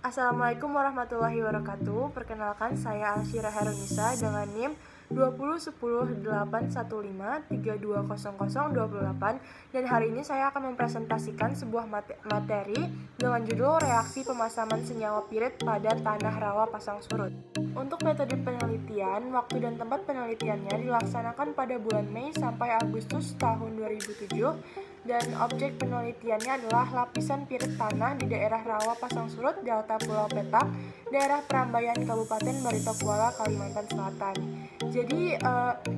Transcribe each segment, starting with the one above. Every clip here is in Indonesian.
Assalamualaikum warahmatullahi wabarakatuh. Perkenalkan, saya Alsyira Herunisa dengan NIM 20108153200028 dan hari ini saya akan mempresentasikan sebuah materi dengan judul reaksi pemasaman senyawa pirit pada tanah rawa pasang surut. Untuk metode penelitian, waktu dan tempat penelitiannya dilaksanakan pada bulan Mei sampai Agustus tahun 2007 dan objek penelitiannya adalah lapisan pirit tanah di daerah rawa pasang surut Delta Pulau Petak, daerah Perambayan Kabupaten Barito Kuala, Kalimantan Selatan. Jadi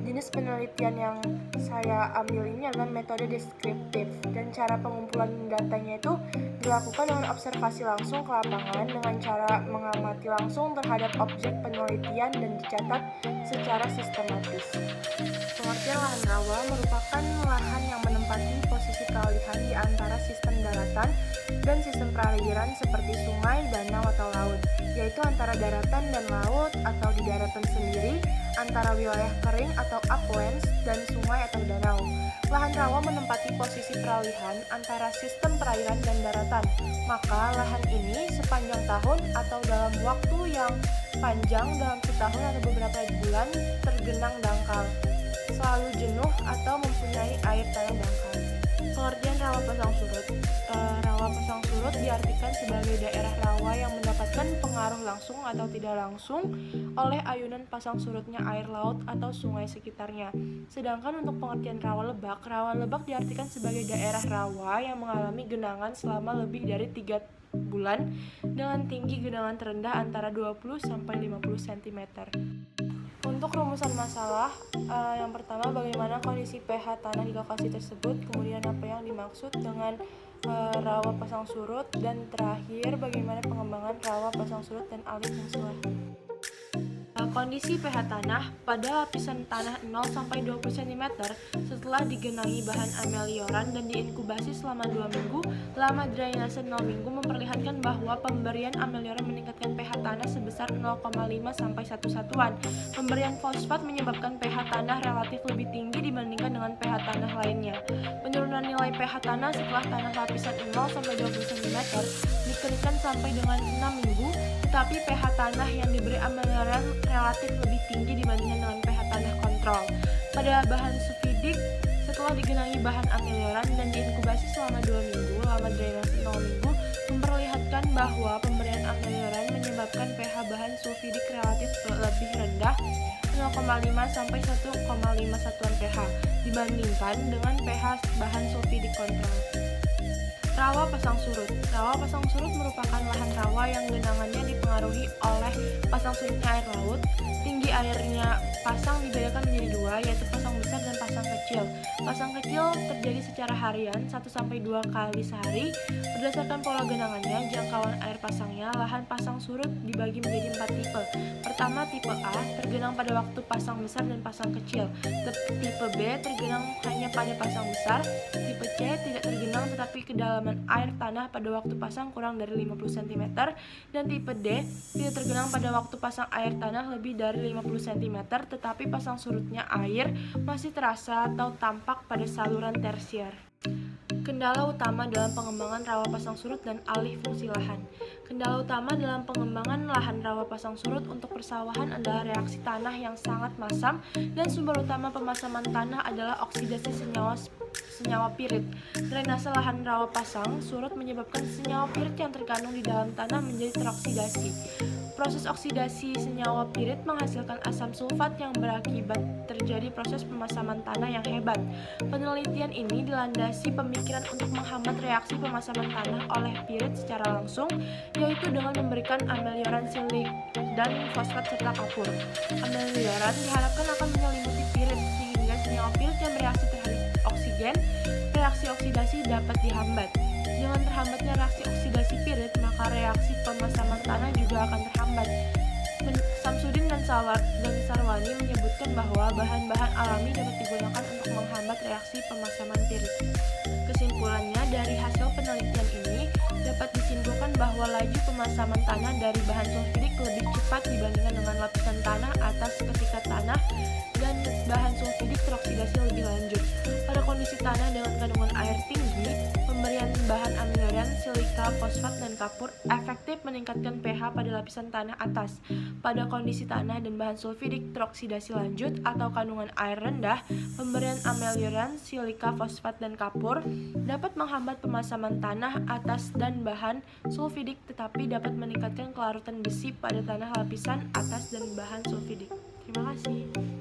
jenis penelitian yang saya ambil ini adalah metode deskriptif dan cara pengumpulan datanya itu dilakukan dengan observasi langsung ke lapangan dengan cara mengamati langsung terhadap objek penelitian dan dicatat secara sistematis. Pengertian lahan rawa merupakan lahan yang menempati posisi peralihan di antara sistem daratan dan sistem peraliran seperti sungai, danau, atau laut, yaitu antara daratan dan laut atau di daratan sendiri, antara wilayah kering atau uplands dan sungai atau danau. Lahan rawa menempati posisi peralihan antara sistem perairan dan daratan, maka lahan ini sepanjang tahun atau dalam waktu yang panjang dalam setahun atau beberapa bulan tergenang dangkal, selalu jenuh atau mempunyai air tanah dangkal. Pengertian rawa pasang surut. Rawa pasang surut diartikan sebagai daerah rawa yang mendapatkan pengaruh langsung atau tidak langsung oleh ayunan pasang surutnya air laut atau sungai sekitarnya. Sedangkan untuk pengertian rawa lebak diartikan sebagai daerah rawa yang mengalami genangan selama lebih dari 3 bulan dengan tinggi genangan terendah antara 20 sampai 50 cm. Untuk rumusan masalah, yang pertama bagaimana kondisi pH tanah di lokasi tersebut, kemudian apa yang dimaksud dengan rawa pasang surut, dan terakhir bagaimana pengembangan rawa pasang surut dan alih fungsi. Kondisi pH tanah pada lapisan tanah 0-20 cm setelah digenangi bahan amelioran dan diinkubasi selama 2 minggu, lama drainase 0 minggu memperlihatkan bahwa pemberian amelioran meningkatkan pH tanah sebesar 0,5-1 satuan. Pemberian fosfat menyebabkan pH tanah relatif lebih tinggi dibandingkan dengan pH tanah lainnya. Penurunan nilai pH tanah setelah tanah lapisan 0-20 cm dikeringkan sampai dengan 6 minggu, tetapi pH tanah yang diberi amelioran relatif lebih tinggi dibandingkan dengan pH tanah kontrol. Pada bahan sulfidik, setelah digenangi bahan amelioran dan diinkubasi selama 2 minggu, lama drainase 0 minggu, memperlihatkan bahwa pemberian amelioran menyebabkan pH bahan sulfidik relatif lebih rendah 0,5-1,5 satuan pH dibandingkan dengan pH bahan sulfidik kontrol. Rawa pasang surut. Rawa pasang surut merupakan lahan rawa yang genangannya dipengaruhi oleh pasang surutnya air laut. Tinggi airnya pasang dibedakan menjadi 2, yaitu pasang besar dan pasang kecil. Pasang kecil terjadi secara harian 1-2 kali sehari. Berdasarkan pola genangannya, jangkauan air pasangnya, lahan pasang surut dibagi menjadi 4 tipe. Pertama, tipe A, tergenang pada waktu pasang besar dan pasang kecil. Tipe B, tergenang hanya pada pasang besar. Tipe C, tidak tergenang tetapi kedalaman air tanah pada waktu pasang kurang dari 50 cm. Dan tipe D, tidak tergenang pada waktu pasang air tanah lebih dari 50 cm, tetapi pasang surutnya air masih terasa atau tampak pada saluran tersier. Kendala utama dalam pengembangan rawa pasang surut dan alih fungsi lahan. Kendala utama dalam pengembangan lahan rawa pasang surut untuk persawahan adalah reaksi tanah yang sangat masam, dan sumber utama pemasaman tanah adalah oksidasi senyawa pirit. Drainase lahan rawa pasang surut menyebabkan senyawa pirit yang terkandung di dalam tanah menjadi teroksidasi. Proses oksidasi senyawa pirit menghasilkan asam sulfat yang berakibat terjadi proses pemasaman tanah yang hebat. Penelitian ini dilandasi pemikiran untuk menghambat reaksi pemasaman tanah oleh pirit secara langsung, yaitu dengan memberikan amelioran silik dan fosfat serta kapur. Amelioran diharapkan akan menyelimuti pirit sehingga senyawa pirit yang bereaksi terhadap oksigen, reaksi oksidasi dapat dihambat. Dengan terhambatnya reaksi oksidasi pirit, maka reaksi pemasaman tanah juga akan terhambat. Samsudin dan Sarwani menyebutkan bahwa bahan-bahan alami dapat digunakan untuk menghambat reaksi pemasaman pirit. Kesimpulannya, dari hasil penelitian ini dapat disimpulkan bahwa bahwa laju pemasaman tanah dari bahan sulfidik lebih cepat dibandingkan dengan lapisan tanah atas ketika tanah dan bahan sulfidik teroksidasi lebih lanjut. Pada kondisi tanah dengan kandungan air tinggi, pemberian bahan amiloren, silika, fosfat, dan kapur efektif meningkatkan pH pada lapisan tanah atas. Pada kondisi tanah dan bahan sulfidik teroksidasi lanjut atau kandungan air rendah, pemberian amiloren, silika, fosfat, dan kapur dapat menghambat pemasaman tanah atas dan bahan sulfidik tetapi dapat meningkatkan kelarutan besi pada tanah lapisan atas dan bahan sulfidik. Terima kasih.